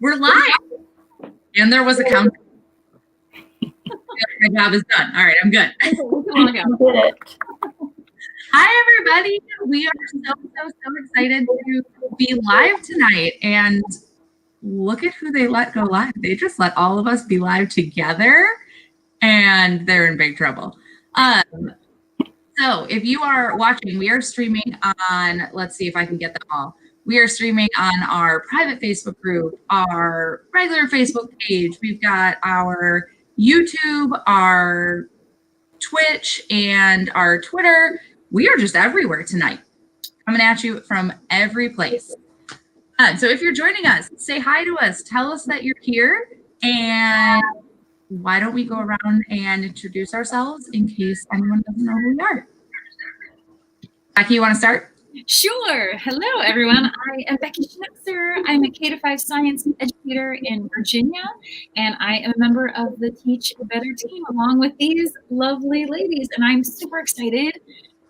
We're live. And there was a count. My job is done. All right, I'm good. Did it. Hi, everybody. We are so excited to be live tonight. And look at who they let go live. They just let all of us be live together, and they're in big trouble. So if you are watching, we are streaming on, let's see if I can get them all. We are streaming on our private Facebook group, our regular Facebook page. We've got our YouTube, our Twitch, and our Twitter. We are just everywhere tonight, coming at you from every place. So if you're joining us, say hi to us. Tell us that you're here. And why don't we go around and introduce ourselves in case anyone doesn't know who we are? Becky, you want to start? Sure. Hello, everyone. I am Becky Schnekser. I'm a K-5 science educator in Virginia, and I am a member of the Teach Better team along with these lovely ladies. And I'm super excited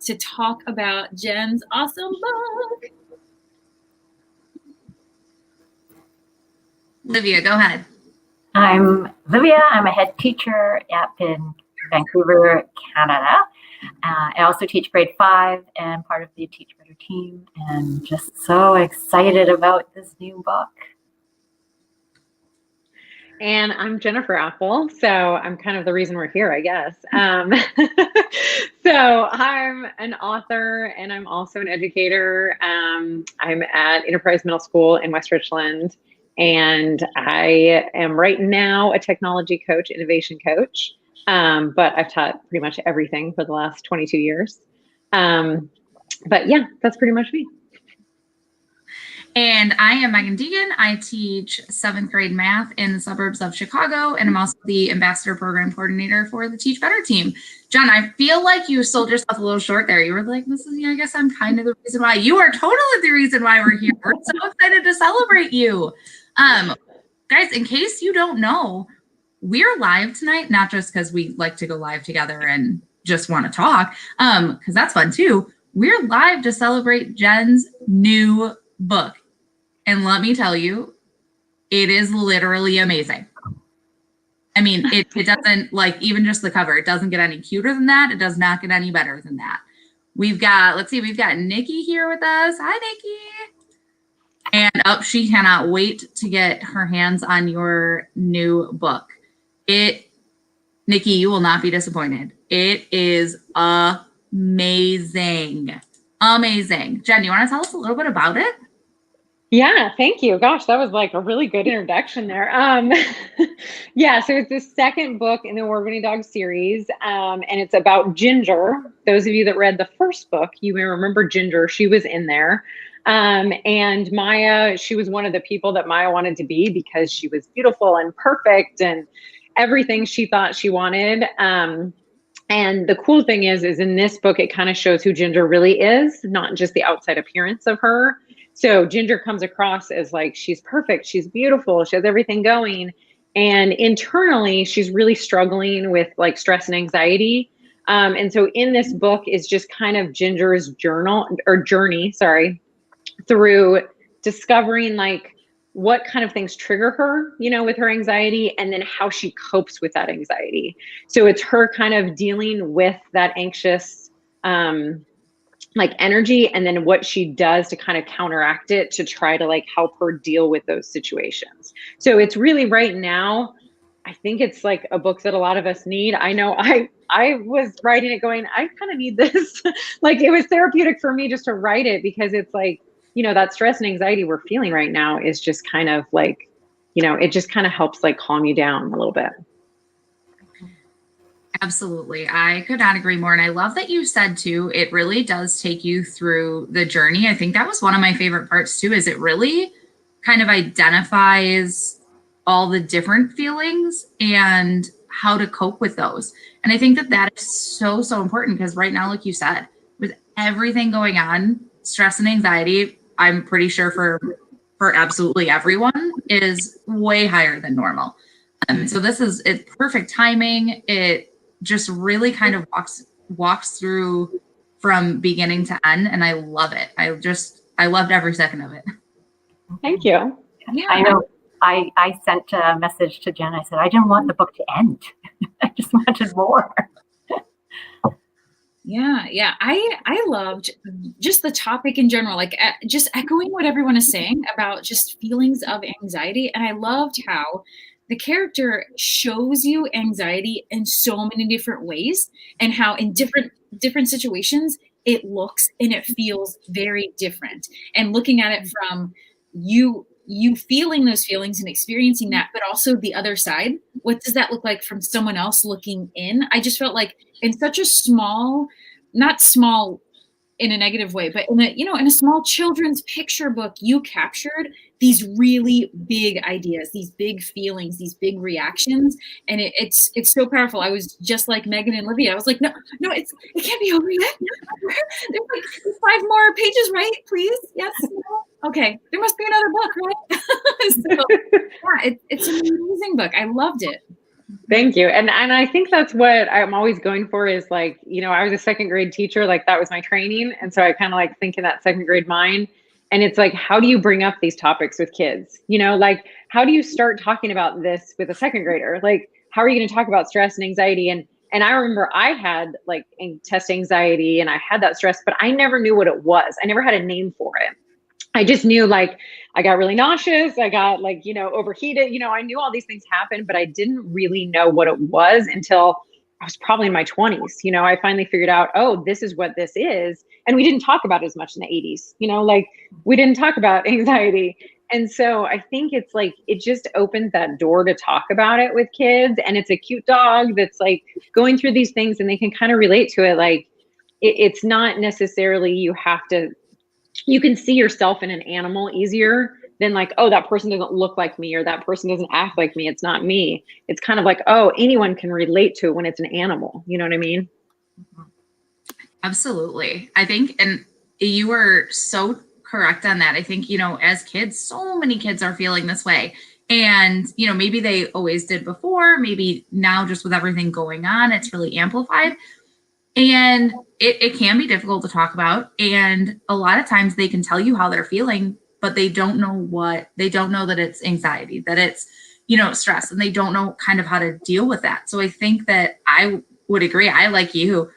to talk about Jen's awesome book. Livia, go ahead. I'm Livia. I'm a head teacher in Vancouver, Canada. I also teach grade 5 and part of the Teach Better team, and just so excited about this new book. And I'm Jennifer Appel, so I'm kind of the reason we're here, I guess. So I'm an author, and I'm also an educator. I'm at Enterprise Middle School in West Richland, and I am right now a technology coach, innovation coach. But I've taught pretty much everything for the last 22 years. But yeah, that's pretty much me. And I am Meghan Deegan. I teach 7th grade math in the suburbs of Chicago, and I'm also the ambassador program coordinator for the Teach Better team. John, I feel like you sold yourself a little short there. You were like, I guess I'm kind of the reason why. You are totally the reason why we're here. We're so excited to celebrate you. Guys, in case you don't know, we're live tonight, not just because we like to go live together and just want to talk, because that's fun too. We're live to celebrate Jen's new book. And let me tell you, it is literally amazing. I mean, it doesn't, like, even just the cover, it doesn't get any cuter than that. It does not get any better than that. We've got Nikki here with us. Hi, Nikki. And she cannot wait to get her hands on your new book. Nikki, you will not be disappointed. It is amazing. Amazing. Jen, you want to tell us a little bit about it? Yeah, thank you. Gosh, that was like a really good introduction there. Yeah, so it's the second book in the Award-winning Dog series, and it's about Ginger. Those of you that read the first book, you may remember Ginger. She was in there. And Maya, she was one of the people that Maya wanted to be because she was beautiful and perfect and everything she thought she wanted. And the cool thing is in this book, it kind of shows who Ginger really is, not just the outside appearance of her. So Ginger comes across as like, she's perfect, she's beautiful, she has everything going. And internally, she's really struggling with like stress and anxiety. And so in this book is just kind of Ginger's journey through discovering like what kind of things trigger her, with her anxiety, and then how she copes with that anxiety. So it's her kind of dealing with that anxious, energy, and then what she does to kind of counteract it to try to like help her deal with those situations. So it's really right now, I think it's like a book that a lot of us need. I know I was writing it going, I kind of need this. Like it was therapeutic for me just to write it because it's like, that stress and anxiety we're feeling right now is just kind of like, it just kind of helps like calm you down a little bit. Absolutely. I could not agree more. And I love that you said too, it really does take you through the journey. I think that was one of my favorite parts too, is it really kind of identifies all the different feelings and how to cope with those. And I think that is so important because right now, like you said, with everything going on, stress and anxiety, I'm pretty sure for absolutely everyone is way higher than normal. So it's perfect timing. It just really kind of walks through from beginning to end, and I love it. I loved every second of it. Thank you. Yeah. I know I sent a message to Jen. I said, I didn't want the book to end. I just wanted more. Yeah. I loved just the topic in general, like just echoing what everyone is saying about just feelings of anxiety. And I loved how the character shows you anxiety in so many different ways, and how in different situations it looks and it feels very different. And looking at it from you feeling those feelings and experiencing that, but also the other side. What does that look like from someone else looking in? I just felt like in such a small, not small in a negative way, but in a small children's picture book, you captured these really big ideas, these big feelings, these big reactions. And it's so powerful. I was just like Meghan and Livia. I was like, no, it can't be over yet. There's like 5 more pages, right? Please. Yes. No? Okay. There must be another book, right? So, yeah, it's an amazing book. I loved it. Thank you. And I think that's what I'm always going for is like, I was a 2nd grade teacher, like that was my training. And so I kind of like think in that 2nd grade mind. And it's like, how do you bring up these topics with kids? Like, how do you start talking about this with a 2nd grader? Like, how are you going to talk about stress and anxiety? And I remember I had like test anxiety and I had that stress, but I never knew what it was. I never had a name for it. I just knew like I got really nauseous. I got like, overheated. I knew all these things happened, but I didn't really know what it was until I was probably in my 20s. I finally figured out, oh, this is what this is. And we didn't talk about it as much in the 80s, like we didn't talk about anxiety. And so I think it's like, it just opens that door to talk about it with kids. And it's a cute dog that's like going through these things and they can kind of relate to it. Like it's not necessarily you can see yourself in an animal easier than like, oh, that person doesn't look like me or that person doesn't act like me. It's not me. It's kind of like, oh, anyone can relate to it when it's an animal. You know what I mean? Absolutely. I think, and you were so correct on that. I think, as kids, so many kids are feeling this way. And, maybe they always did before, maybe now just with everything going on, it's really amplified. And it can be difficult to talk about. And a lot of times they can tell you how they're feeling, but they don't know that it's anxiety, that it's, stress, and they don't know kind of how to deal with that. So I think that I would agree. I, like you,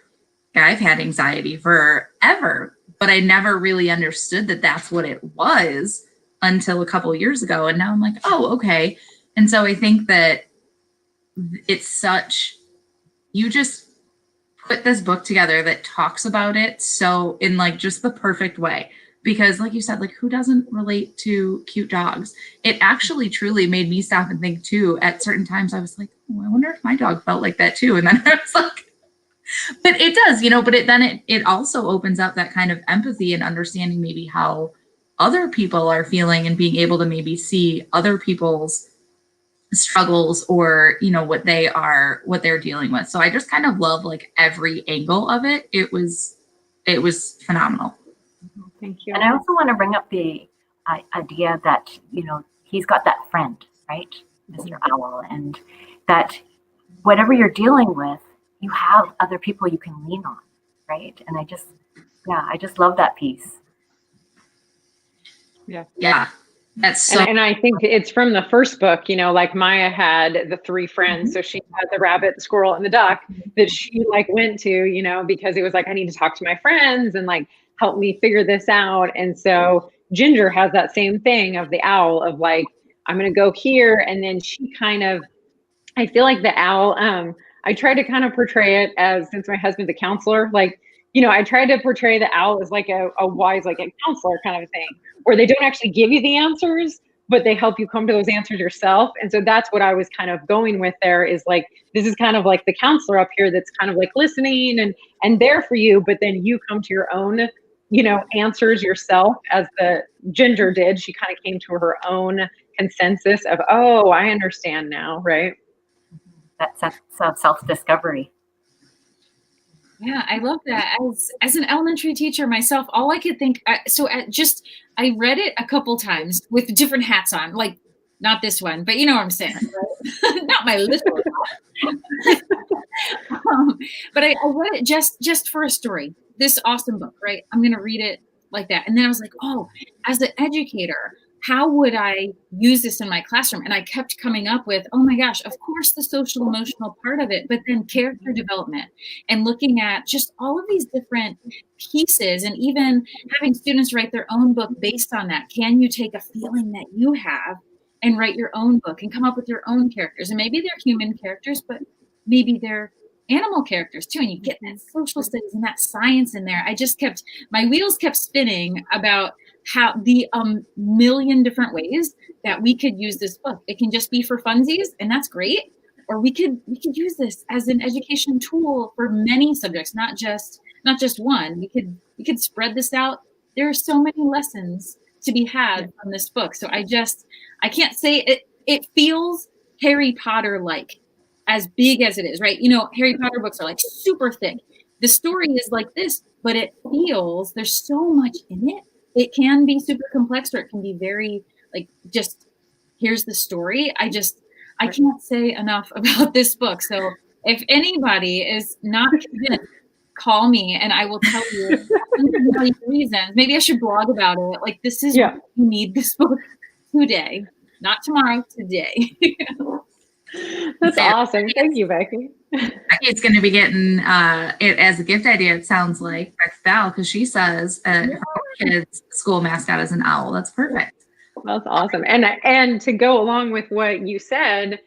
I've had anxiety forever, but I never really understood that that's what it was until a couple of years ago. And now I'm like, oh, okay. And so I think that you just put this book together that talks about it so in like just the perfect way, because like you said, like who doesn't relate to cute dogs? It actually truly made me stop and think too. At certain times I was like, oh, I wonder if my dog felt like that too. And then I was like, but it does, but it also opens up that kind of empathy and understanding maybe how other people are feeling and being able to maybe see other people's struggles or what they're dealing with. So I just kind of love like every angle of it. It was phenomenal. Thank you. And I also want to bring up the idea that he's got that friend, right, Mr. Owl, and that whatever you're dealing with, you have other people you can lean on, right? And I just love that piece. Yeah. That's so. And I think it's from the first book, like Maya had the 3 friends. So she had the rabbit, the squirrel, and the duck that she like went to, because it was like, I need to talk to my friends and like help me figure this out. And so Ginger has that same thing of the owl of like, I'm going to go here. And then she I feel like the owl, I try to kind of portray it as, since my husband's a counselor, like, I try to portray the owl as like a wise, like a counselor kind of a thing, where they don't actually give you the answers, but they help you come to those answers yourself. And so that's what I was kind of going with there is like, this is kind of like the counselor up here that's kind of like listening and there for you, but then you come to your own, answers yourself, as the Ginger did. She kind of came to her own consensus of, oh, I understand now, right? That's self-discovery. Yeah, I love that. As an elementary teacher myself, all I could think, I read it a couple times with different hats on, like not this one, but you know what I'm saying, right? Not my little but I read it just for a story. This awesome book, right? I'm going to read it like that. And then I was like, oh, as an educator, how would I use this in my classroom? And I kept coming up with, oh my gosh, of course, the social emotional part of it, but then character development and looking at just all of these different pieces, and even having students write their own book based on that. Can you take a feeling that you have and write your own book and come up with your own characters? And maybe they're human characters, but maybe they're animal characters too. And you get that social studies and that science in there. My wheels kept spinning about how the million different ways that we could use this book. It can just be for funsies, and that's great. Or we could use this as an education tool for many subjects, not just one. We could spread this out. There are so many lessons to be had from this book. So I can't say it feels Harry Potter like, as big as it is, right? You know, Harry Potter books are like super thick. The story is like this, but it feels, there's so much in it. It can be super complex, or it can be very like, just here's the story. I can't say enough about this book. So if anybody is not convinced, call me and I will tell you reasons. Maybe I should blog about it. Like, this is why you need this book today, not tomorrow, today. That's awesome. Thank you, Becky. Becky's going to be getting it as a gift idea, it sounds like, Val, because she says her kid's school mascot is an owl. That's perfect. That's awesome. And to go along with what you said,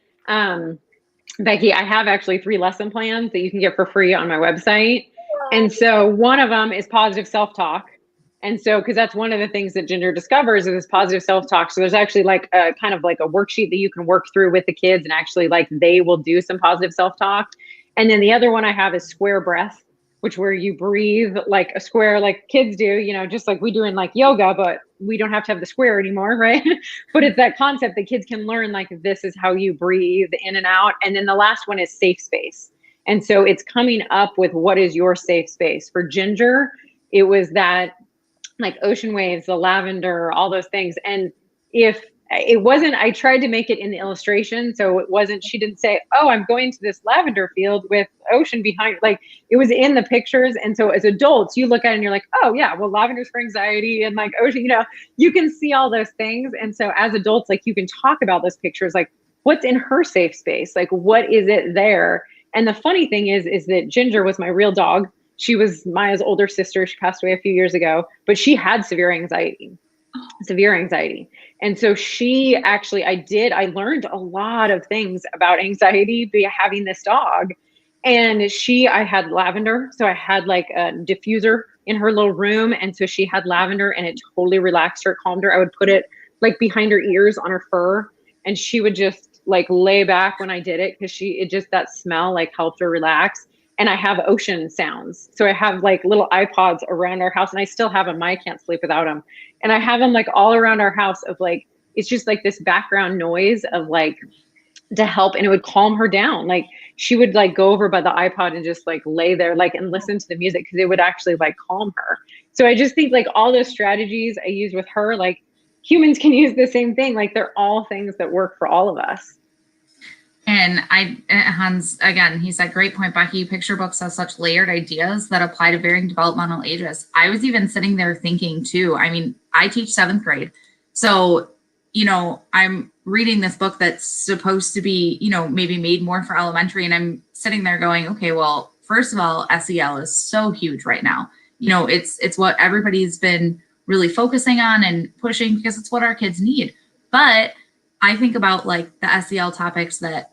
Becky, I have actually 3 lesson plans that you can get for free on my website. And so one of them is positive self-talk. And so, because that's one of the things that Ginger discovers is this positive self-talk. So there's actually like a kind of like a worksheet that you can work through with the kids, and actually like they will do some positive self-talk. And then the other one I have is square breath, which where you breathe like a square, like kids do, you know, just like we do in like yoga, but we don't have to have the square anymore, right? But it's that concept that kids can learn, like this is how you breathe in and out. And then the last one is safe space. And so it's coming up with what is your safe space. For Ginger, it was that like ocean waves, the lavender, all those things. And if it wasn't, I tried to make it in the illustration. So it wasn't, she didn't say, oh, I'm going to this lavender field with ocean behind, like it was in the pictures. And so as adults, you look at it and you're like, oh yeah, well, lavender's for anxiety, and like ocean, you know, you can see all those things. And so as adults, like you can talk about those pictures, like what's in her safe space? Like, what is it there? And the funny thing is that Ginger was my real dog. She was Maya's older sister. She passed away a few years ago, but she had severe anxiety. And so she actually, I learned a lot of things about anxiety by having this dog. And I had lavender. So I had like a diffuser in her little room. And so she had lavender, and it totally relaxed her, calmed her. I would put it like behind her ears on her fur, and she would just like lay back when I did it, because that smell like helped her relax. And I have ocean sounds. So I have like little iPods around our house, and I still have them. I can't sleep without them. And I have them like all around our house of like, it's just like this background noise of like, to help. And it would calm her down. Like she would like go over by the iPod and just like lay there, like, and listen to the music, because it would actually like calm her. So I just think like all those strategies I use with her, like humans can use the same thing. Like they're all things that work for all of us. And Hans, again, he said, great point, Becky. Picture books have such layered ideas that apply to varying developmental ages. I was even sitting there thinking too, I mean, I teach 7th grade. So, you know, I'm reading this book that's supposed to be, you know, maybe made more for elementary. And I'm sitting there going, okay, well, first of all, SEL is so huge right now. You know, it's what everybody's been really focusing on and pushing, because it's what our kids need. But I think about like the SEL topics that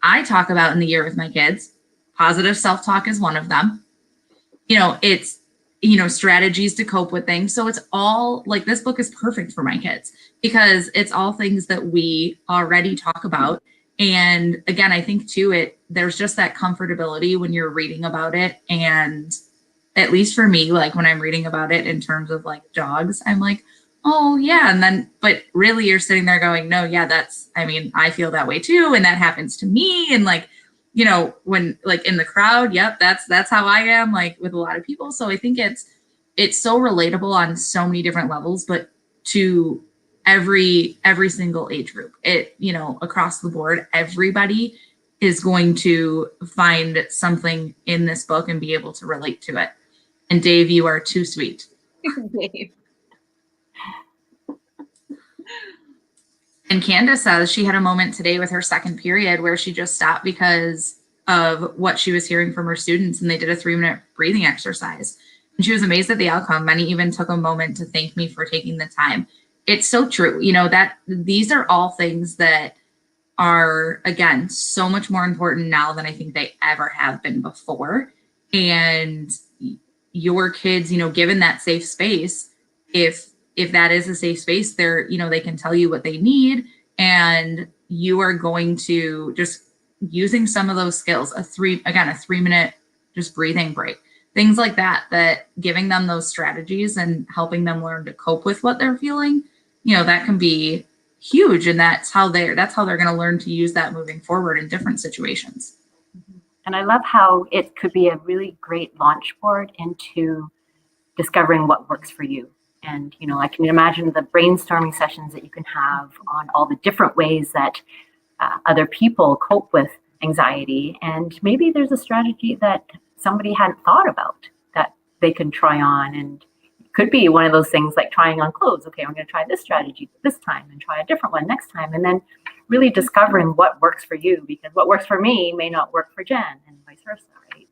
I talk about in the year with my kids. Positive self-talk is one of them. You know, it's, you know, strategies to cope with things. So it's all like, this book is perfect for my kids because it's all things that we already talk about. And again, I think too, there's just that comfortability when you're reading about it. And at least for me, like when I'm reading about it in terms of like dogs, I'm like, oh yeah. And then, but really you're sitting there going, no, yeah, I feel that way too. And that happens to me. And like, you know, when like in the crowd, yep, that's how I am, like with a lot of people. So I think it's so relatable on so many different levels, but to every single age group, you know, across the board, everybody is going to find something in this book and be able to relate to it. And Dave, you are too sweet. Dave. And Candace says she had a moment today with her second period where she just stopped because of what she was hearing from her students, and they did a 3-minute breathing exercise. And she was amazed at the outcome. Many even took a moment to thank me for taking the time. It's so true, that these are all things that are, again, so much more important now than I think they ever have been before. And your kids, given that safe space, if that is a safe space, they're, they can tell you what they need, and you are going to just using some of those skills, a 3-minute just breathing break, things like that giving them those strategies and helping them learn to cope with what they're feeling, that can be huge. And that's how they're going to learn to use that moving forward in different situations. And I love how it could be a really great launch board into discovering what works for you. And, I can imagine the brainstorming sessions that you can have on all the different ways that other people cope with anxiety. And maybe there's a strategy that somebody hadn't thought about that they can try on. And it could be one of those things like trying on clothes. Okay, I'm going to try this strategy this time and try a different one next time. And then really discovering what works for you, because what works for me may not work for Jen, and vice versa, right?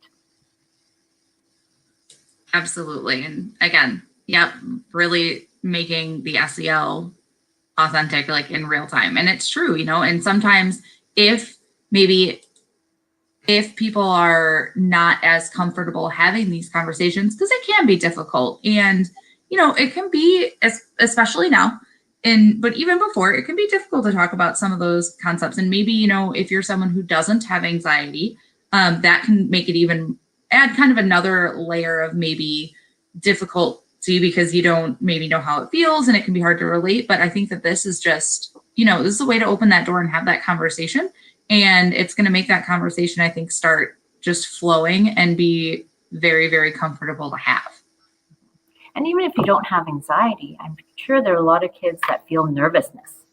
Absolutely. And again, really making the SEL authentic, like in real time. And it's true, and sometimes if people are not as comfortable having these conversations, because it can be difficult, and, it can be, especially now, but even before, it can be difficult to talk about some of those concepts. And maybe, if you're someone who doesn't have anxiety, that can make it even add kind of another layer of maybe difficulty, because you don't maybe know how it feels, and it can be hard to relate. But I think that this is just, this is a way to open that door and have that conversation. And it's going to make that conversation, I think, start just flowing and be very, very comfortable to have. And even if you don't have anxiety, I'm sure there are a lot of kids that feel nervousness,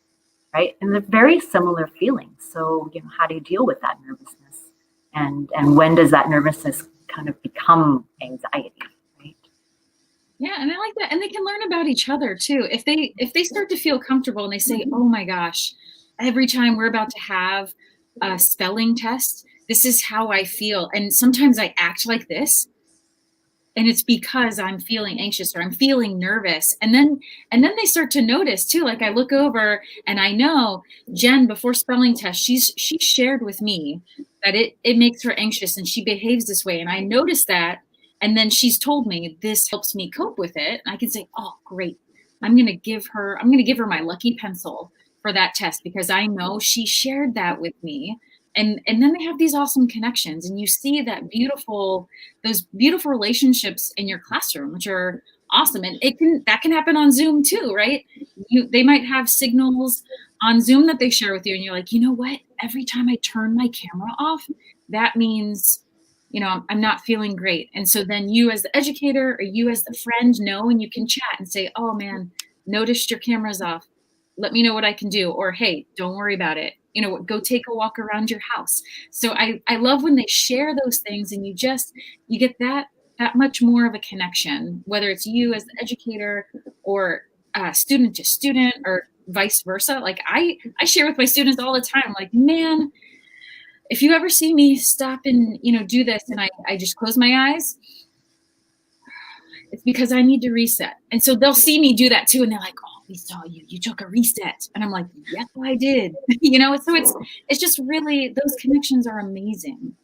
right? And they're very similar feelings. So, how do you deal with that nervousness? And when does that nervousness kind of become anxiety? Yeah, and I like that. And they can learn about each other too. If they start to feel comfortable and they say, oh my gosh, every time we're about to have a spelling test, this is how I feel. And sometimes I act like this. And it's because I'm feeling anxious or I'm feeling nervous. And then they start to notice too. Like I look over and I know Jen, before spelling test, she shared with me that it makes her anxious and she behaves this way. And I noticed that. And then she's told me this helps me cope with it. And I can say, oh, great. I'm going to give her my lucky pencil for that test because I know she shared that with me. And then they have these awesome connections, and you see those beautiful relationships in your classroom, which are awesome. And that can happen on Zoom too, right? They might have signals on Zoom that they share with you, and you're like, you know what? Every time I turn my camera off, that means, I'm not feeling great. And so then you as the educator or you as the friend know, and you can chat and say, oh man, noticed your camera's off. Let me know what I can do. Or, hey, don't worry about it. Go take a walk around your house. So I love when they share those things, and you get that much more of a connection, whether it's you as the educator or student to student or vice versa. Like I share with my students all the time, like, man, if you ever see me stop and, do this and I just close my eyes, it's because I need to reset. And so they'll see me do that too. And they're like, oh, we saw you took a reset. And I'm like, yes, I did. So it's just really, those connections are amazing.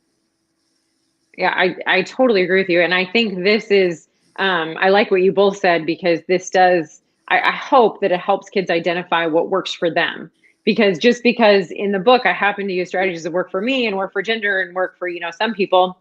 Yeah, I totally agree with you. And I think this is, I like what you both said, because this does, I hope that it helps kids identify what works for them. Because just because in the book, I happen to use strategies that work for me and work for gender and work for, some people,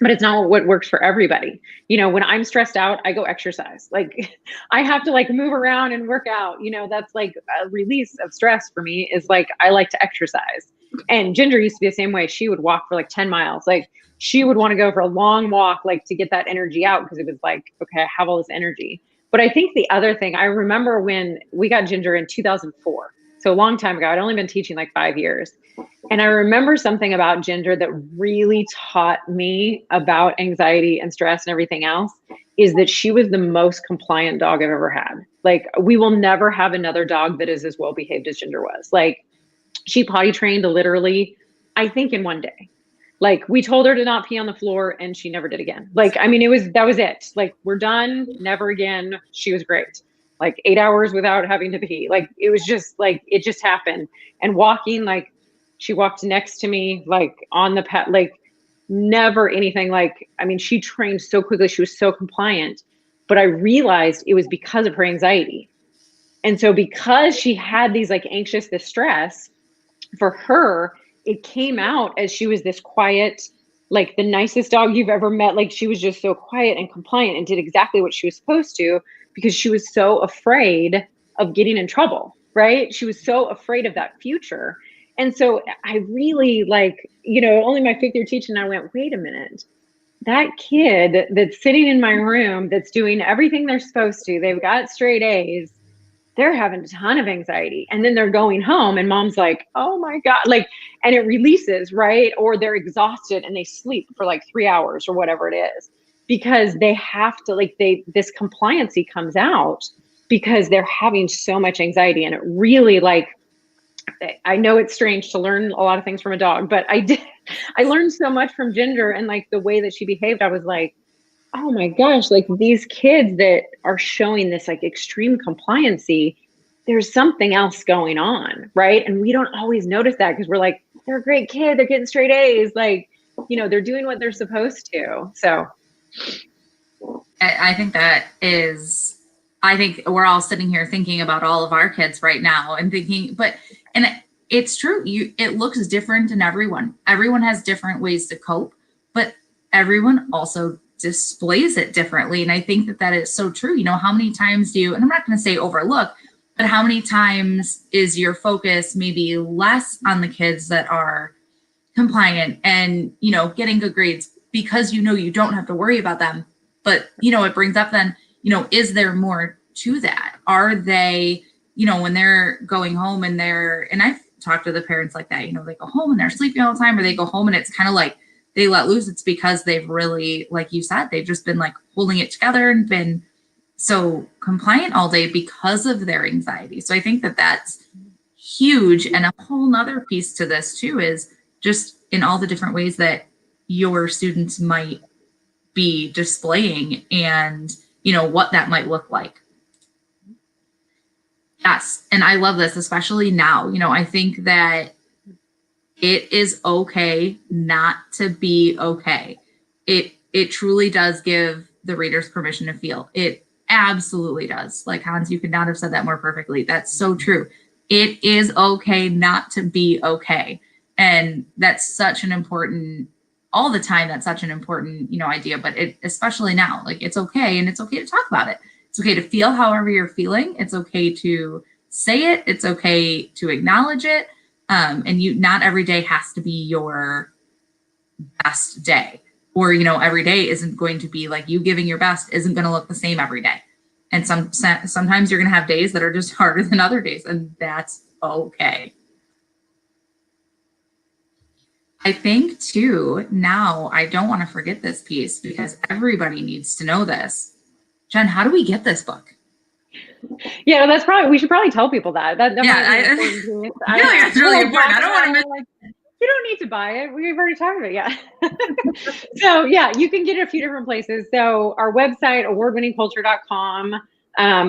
but it's not what works for everybody. When I'm stressed out, I go exercise. Like I have to move around and work out, that's like a release of stress for me, is like, I like to exercise. And Ginger used to be the same way. She would walk for 10 miles. Like she would want to go for a long walk, to get that energy out, because it was like, okay, I have all this energy. But I think the other thing, I remember when we got Ginger in 2004. So a long time ago. I'd only been teaching 5 years. And I remember something about Ginger that really taught me about anxiety and stress and everything else, is that she was the most compliant dog I've ever had. Like, we will never have another dog that is as well behaved as Ginger was. Like, she potty trained literally, I think, in one day. Like, we told her to not pee on the floor and she never did again. Like, I mean, that was it. Like, we're done, never again. She was great. Like 8 hours without having to pee. Like, it was just like, it just happened. And walking, like, she walked next to me, like on the pet, like never anything. Like, I mean, she trained so quickly. She was so compliant, but I realized it was because of her anxiety. And so because she had these like anxious distress, for her, it came out as she was this quiet, like the nicest dog you've ever met. Like, she was just so quiet and compliant and did exactly what she was supposed to, because she was so afraid of getting in trouble, right? She was so afraid of that future. And so I really, like, you know, only my 5th year teaching, I went, wait a minute, that kid that's sitting in my room, that's doing everything they're supposed to, they've got straight A's, they're having a ton of anxiety. And then they're going home and mom's like, oh my God, like, and it releases, right? Or they're exhausted and they sleep for like 3 hours or whatever it is, because they have to, like, this compliancy comes out because they're having so much anxiety. And it really, like, I know it's strange to learn a lot of things from a dog, but I learned so much from Ginger, and like the way that she behaved, I was like, oh my gosh, like these kids that are showing this like extreme compliancy, there's something else going on, right? And we don't always notice that because we're like, they're a great kid, they're getting straight A's, like, you know, they're doing what they're supposed to. So I think I think we're all sitting here thinking about all of our kids right now and thinking, and it's true. It looks different in everyone. Everyone has different ways to cope, but everyone also displays it differently. And I think that is so true. You know, how many times do you, and I'm not going to say overlook, but how many times is your focus maybe less on the kids that are compliant and, you know, getting good grades because, you know, you don't have to worry about them. But, you know, it brings up then, you know, is there more to that? Are they, you know, when they're going home and I've talked to the parents like that, you know, they go home and they're sleeping all the time, or they go home and it's kind of like they let loose. It's because they've really, like you said, they've just been like holding it together and been so compliant all day because of their anxiety. So I think that that's huge. And a whole nother piece to this too is just in all the different ways that your students might be displaying and, you know, what that might look like. Yes. And I love this, especially now. You know, I think that it is okay not to be okay. It truly does give the readers permission to feel. It absolutely does. Like, Hans, you could not have said that more perfectly. That's so true. It is okay not to be okay. And that's such an important, all the time, that's such an important, you know, idea, but it, especially now, like, it's okay. And it's okay to talk about it. It's okay to feel however you're feeling. It's okay to say it. It's okay to acknowledge it. And not every day has to be your best day, or, you know, every day isn't going to be like you giving your best isn't going to look the same every day. And sometimes you're going to have days that are just harder than other days, and that's okay. I think too, now I don't want to forget this piece because everybody needs to know this. Jen, how do we get this book? Yeah, we should probably tell people that. I feel like that's really important. I don't want to miss. You don't need to buy it. We've already talked about it. Yeah. So yeah, you can get it a few different places. So our website, awardwinningculture.com.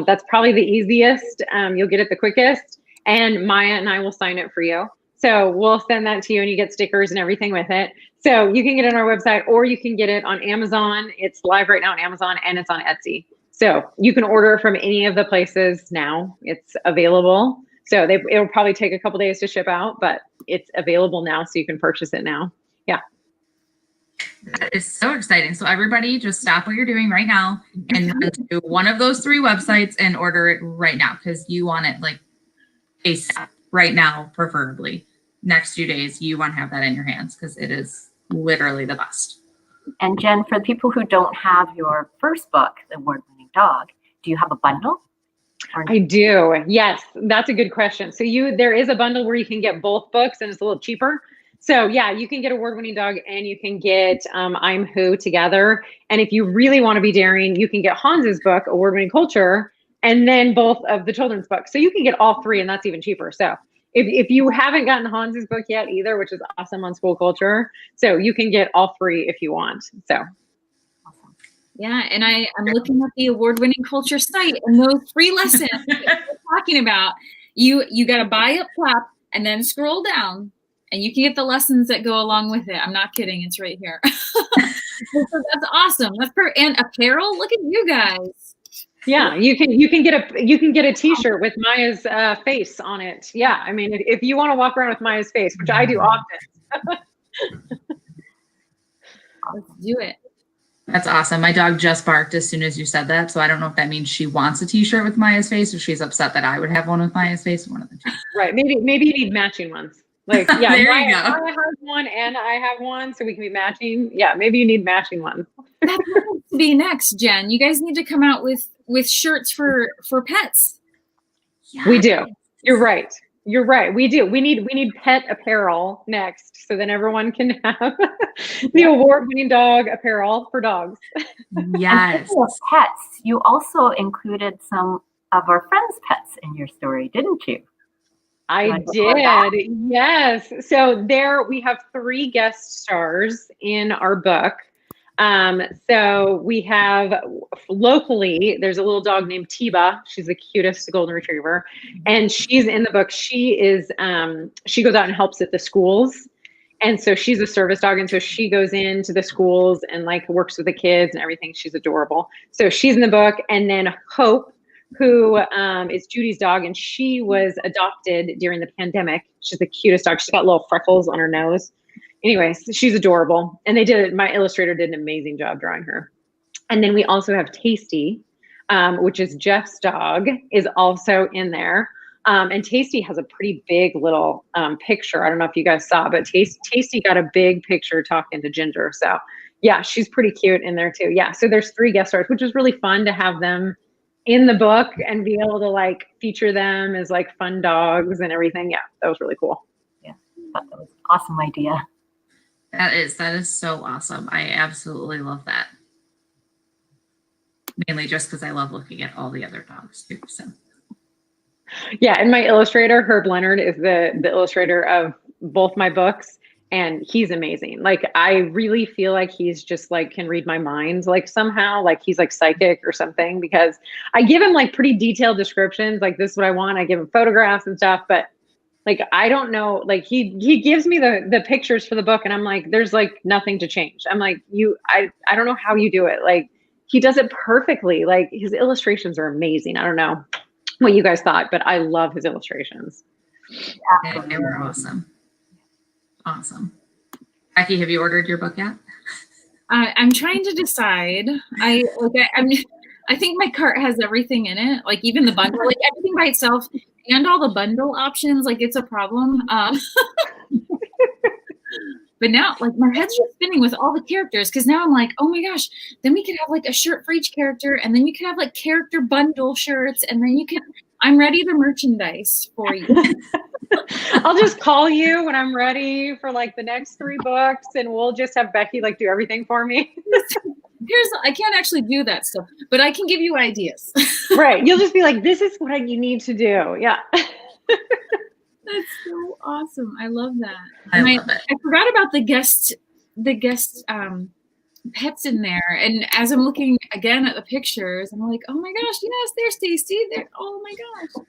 That's probably the easiest. You'll get it the quickest, and Maya and I will sign it for you. So we'll send that to you and you get stickers and everything with it. So you can get it on our website, or you can get it on Amazon. It's live right now on Amazon, and it's on Etsy. So you can order from any of the places now. It's available. So it'll probably take a couple days to ship out, but it's available now, so you can purchase it now. Yeah. That is so exciting. So everybody just stop what you're doing right now and run to one of those 3 websites and order it right now, because you want it like ASAP right now, preferably. Next few days, you want to have that in your hands because it is literally the best. And Jen, for the people who don't have your first book, The Award-Winning Dog, do you have a bundle? I do. Yes, that's a good question. So there is a bundle where you can get both books, and it's a little cheaper. So yeah, you can get Award-Winning Dog and you can get I'm Who together. And if you really want to be daring, you can get Hans's book, Award-Winning Culture, and then both of the children's books. So you can get all three, and that's even cheaper. So if you haven't gotten Hans's book yet either, which is awesome on School Culture, so you can get all three if you want. So. Yeah, and I'm looking at the award-winning culture site, and those free lessons that we're talking about, you got to buy up top and then scroll down, and you can get the lessons that go along with it. I'm not kidding; it's right here. So that's awesome. That's and apparel. Look at you guys. Yeah, you can get a T-shirt with Maya's face on it. Yeah, I mean, if you want to walk around with Maya's face, which I do often. Let's do it. That's awesome. My dog just barked as soon as you said that. So I don't know if that means she wants a T-shirt with Maya's face or she's upset that I would have one with Maya's face. One of the two. Right. Maybe you need matching ones. Like, yeah, there Maya, you go. Maya has one and I have one, so we can be matching. Yeah, maybe you need matching ones. That needs to be next, Jen. You guys need to come out with shirts for pets. Yeah. We do. You're right. You're right. We do. We need pet apparel next, so then everyone can have the award-winning dog apparel for dogs. Yes. And pets. You also included some of our friends' pets in your story, didn't you? I did. Yes. So there we have 3 guest stars in our book. So we have locally, there's a little dog named Tiba. She's the cutest golden retriever. And she's in the book. She is, she goes out and helps at the schools. And so she's a service dog. And so she goes into the schools and like works with the kids and everything. She's adorable. So she's in the book. And then Hope, who is Judy's dog. And she was adopted during the pandemic. She's the cutest dog. She's got little freckles on her nose. Anyways, she's adorable. And my illustrator did an amazing job drawing her. And then we also have Tasty, which is Jeff's dog, is also in there. And Tasty has a pretty big little picture. I don't know if you guys saw, but Tasty got a big picture talking to Ginger. So yeah, she's pretty cute in there too. Yeah, so there's 3 guest stars, which is really fun to have them in the book and be able to like feature them as like fun dogs and everything. Yeah, that was really cool. Yeah, I thought that was an awesome idea. That is so awesome. I absolutely love that. Mainly just because I love looking at all the other dogs too. So yeah, and my illustrator, Herb Leonard, is the illustrator of both my books, and he's amazing. Like I really feel like he's just like can read my mind like somehow, like he's like psychic or something, because I give him like pretty detailed descriptions, like this is what I want. I give him photographs and stuff, but like, I don't know, like he gives me the pictures for the book and I'm like, there's like nothing to change. I'm like, I don't know how you do it. Like he does it perfectly. Like his illustrations are amazing. I don't know what you guys thought, but I love his illustrations. they were awesome. Awesome. Becky, have you ordered your book yet? I'm trying to decide. I think my cart has everything in it, like even the bundle, like everything by itself. And all the bundle options, like it's a problem. But now, like my head's just spinning with all the characters, because now I'm like, oh my gosh, then we could have like a shirt for each character, and then you could have like character bundle shirts, and then I'm ready to merchandise for you. I'll just call you when I'm ready for like the next 3 books, and we'll just have Becky like do everything for me. I can't actually do that stuff, but I can give you ideas. Right. You'll just be like, this is what you need to do. Yeah. That's so awesome. I love that. I love it. I forgot about the guest pets in there. And as I'm looking again at the pictures, I'm like, oh my gosh, yes, there's Stacy. There. Oh my gosh.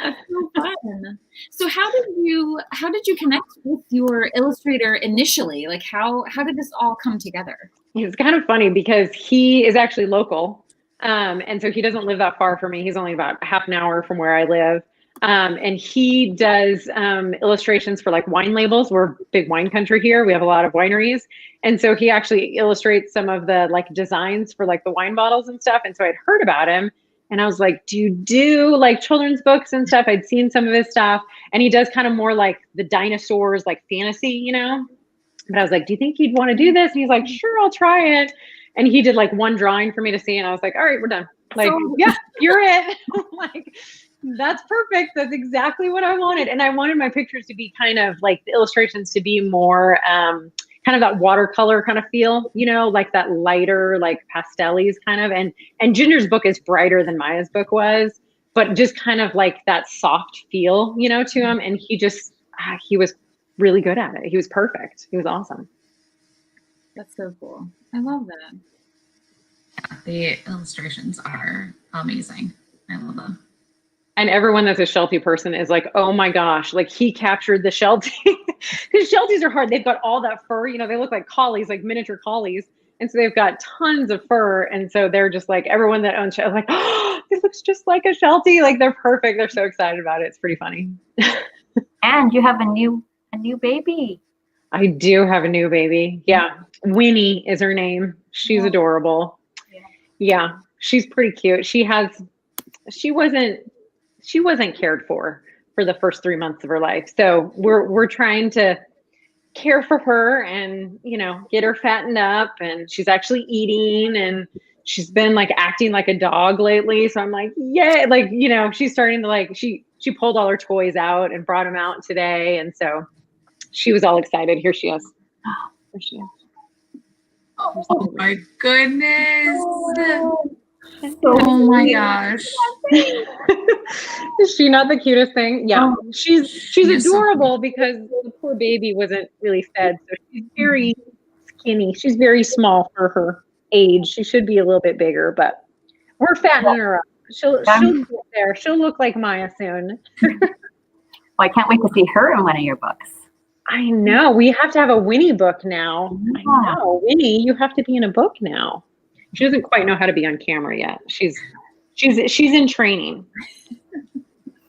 That's so fun. So how did you connect with your illustrator initially? Like how did this all come together? It's kind of funny because he is actually local. And so he doesn't live that far from me. He's only about half an hour from where I live. And he does illustrations for like wine labels. We're a big wine country here. We have a lot of wineries. And so he actually illustrates some of the like designs for like the wine bottles and stuff. And so I'd heard about him. And I was like, do you do like children's books and stuff? I'd seen some of his stuff. And he does kind of more like the dinosaurs, like fantasy, you know? But I was like, do you think you'd want to do this? And he's like, sure, I'll try it. And he did like 1 drawing for me to see. And I was like, all right, we're done. Like, yeah, you're it. Like, that's perfect. That's exactly what I wanted. And I wanted my pictures to be kind of like the illustrations to be more kind kind of that watercolor kind of feel, like that lighter, like pastellies kind of. And Ginger's book is brighter than Maya's book was, but just kind of like that soft feel, to him. And he was really good at it. He was perfect. He was awesome. That's so cool. I love that. The illustrations are amazing. I love them. And everyone that's a Sheltie person is like, oh my gosh, like he captured the Sheltie. Because Shelties are hard. They've got all that fur, they look like collies, like miniature collies. And so they've got tons of fur. And so they're just like, everyone that owns Sheltie is like, oh, it looks just like a Sheltie. Like they're perfect. They're so excited about it. It's pretty funny. And you have a new baby. I do have a new baby. Yeah. Winnie is her name. She's adorable. Yeah. She's pretty cute. She wasn't cared for the first 3 months of her life. So we're trying to care for her and, get her fattened up, and she's actually eating, and she's been like acting like a dog lately. So I'm like, yay. Like, she's starting to like, she pulled all her toys out and brought them out today. And so she was all excited. Here she is. Here she is. Oh my goodness. Oh my gosh. Is she not the cutest thing? Yeah. She's adorable so because the poor baby wasn't really fed. So she's very skinny. She's very small for her age. She should be a little bit bigger, but we're fattening her up. She'll get there. She'll look like Maya soon. Well, I can't wait to see her in one of your books. I know. We have to have a Winnie book now. Yeah. I know. Winnie, you have to be in a book now. She doesn't quite know how to be on camera yet. She's in training.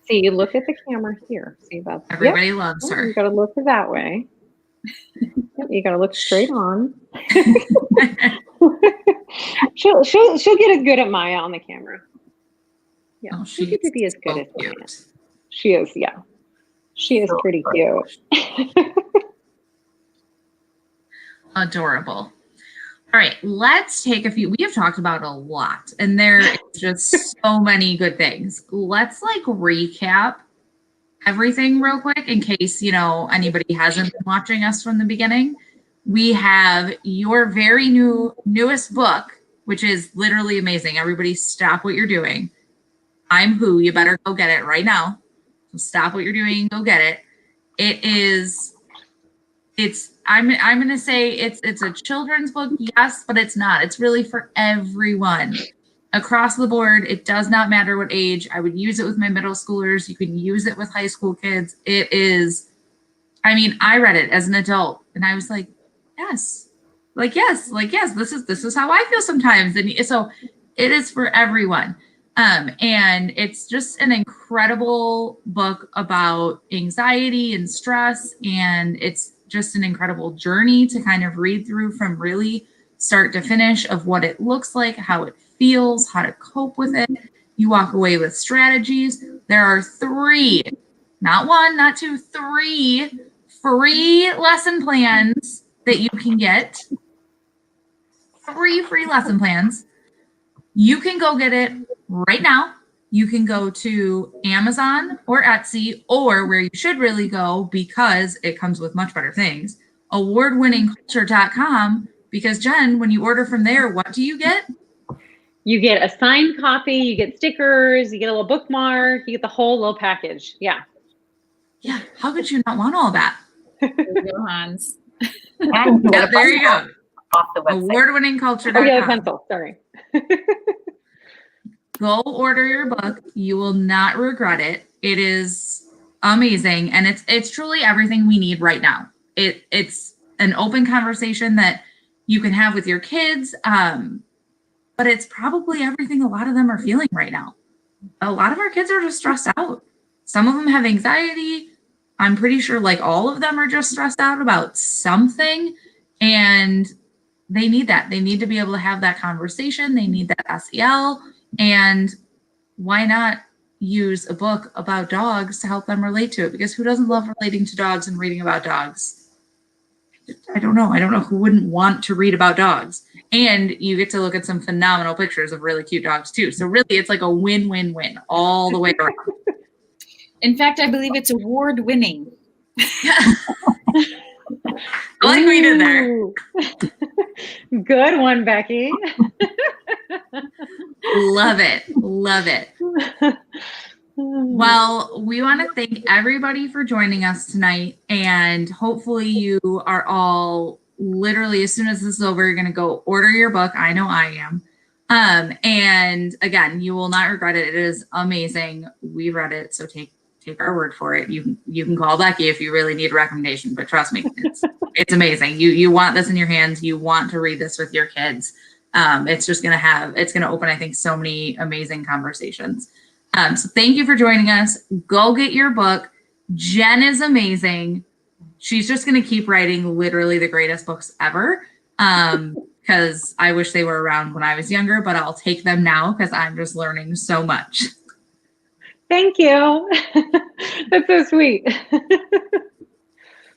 See, look at the camera here. See, that's everybody loves her. You gotta look that way. You gotta look straight on. she'll get as good at Maya on the camera. Yeah, Oh, she could be as good so as Maya. cute. She is, yeah. She is pretty cute. Adorable. All right, let's take a few. We have talked about a lot, and there is just so many good things. Let's like recap everything real quick in case, anybody hasn't been watching us from the beginning. We have your very newest book, which is literally amazing. Everybody stop what you're doing. I'm Who. You better go get it right now. So stop what you're doing, go get it. I'm going to say it's a children's book, yes, but it's not. It's really for everyone across the board. It does not matter what age. I would use it with my middle schoolers. You can use it with high school kids. It is, I read it as an adult and I was like, yes, this is how I feel sometimes. And so it is for everyone. And it's just an incredible book about anxiety and stress. And it's just an incredible journey to kind of read through from really start to finish of what it looks like, how it feels, how to cope with it. You walk away with strategies. There are 3, not 1, not 2, 3 free lesson plans that you can get. 3 free lesson plans. You can go get it right now. You can go to Amazon or Etsy, or where you should really go because it comes with much better things, awardwinningculture.com, because Jen, when you order from there, what do you get? You get a signed copy, you get stickers, you get a little bookmark, you get the whole little package. Yeah. Yeah. How could you not want all that? There you go, Hans. And you Yeah, can there you go. off the website. Awardwinningculture.com. Oh, yeah, the pencil. Sorry. Go order your book. You will not regret it. It is amazing. And it's truly everything we need right now. It's an open conversation that you can have with your kids. But it's probably everything a lot of them are feeling right now. A lot of our kids are just stressed out. Some of them have anxiety. I'm pretty sure like all of them are just stressed out about something. And they need that. They need to be able to have that conversation. They need that SEL. And why not use a book about dogs to help them relate to it? Because who doesn't love relating to dogs and reading about dogs? I don't know who wouldn't want to read about dogs. And you get to look at some phenomenal pictures of really cute dogs too. So really it's like a win-win-win all the way around. In fact, I believe it's award-winning. I like what you did there. Ooh. Good one, Becky. Love it. Love it. Well, we want to thank everybody for joining us tonight. And hopefully you are all literally, as soon as this is over, you're going to go order your book. I know I am. And again, you will not regret it. It is amazing. We read it. So take our word for it. You can call Becky if you really need a recommendation, but trust me, it's amazing. You want this in your hands. You want to read this with your kids. It's going to open, I think, so many amazing conversations. So thank you for joining us. Go get your book. Jen is amazing. She's just going to keep writing literally the greatest books ever. Because I wish they were around when I was younger, but I'll take them now because I'm just learning so much. Thank you. That's so sweet.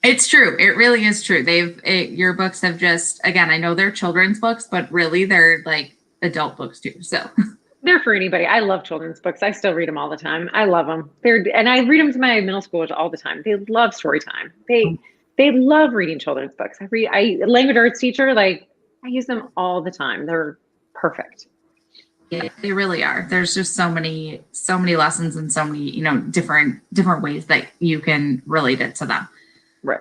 It's true. It really is true. Your books have just, again, I know they're children's books, but really they're like adult books too. So they're for anybody. I love children's books. I still read them all the time. I love them. And I read them to my middle schoolers all the time. They love story time. They love reading children's books. Language arts teacher, like I use them all the time. They're perfect. Yeah, they really are. There's just so many lessons and so many, different ways that you can relate it to them. Right.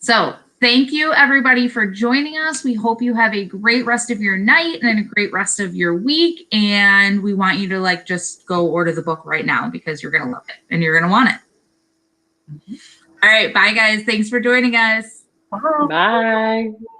So thank you everybody for joining us. We hope you have a great rest of your night and a great rest of your week. And we want you to just go order the book right now because you're going to love it and you're going to want it. Mm-hmm. All right. Bye guys. Thanks for joining us. Bye. Bye.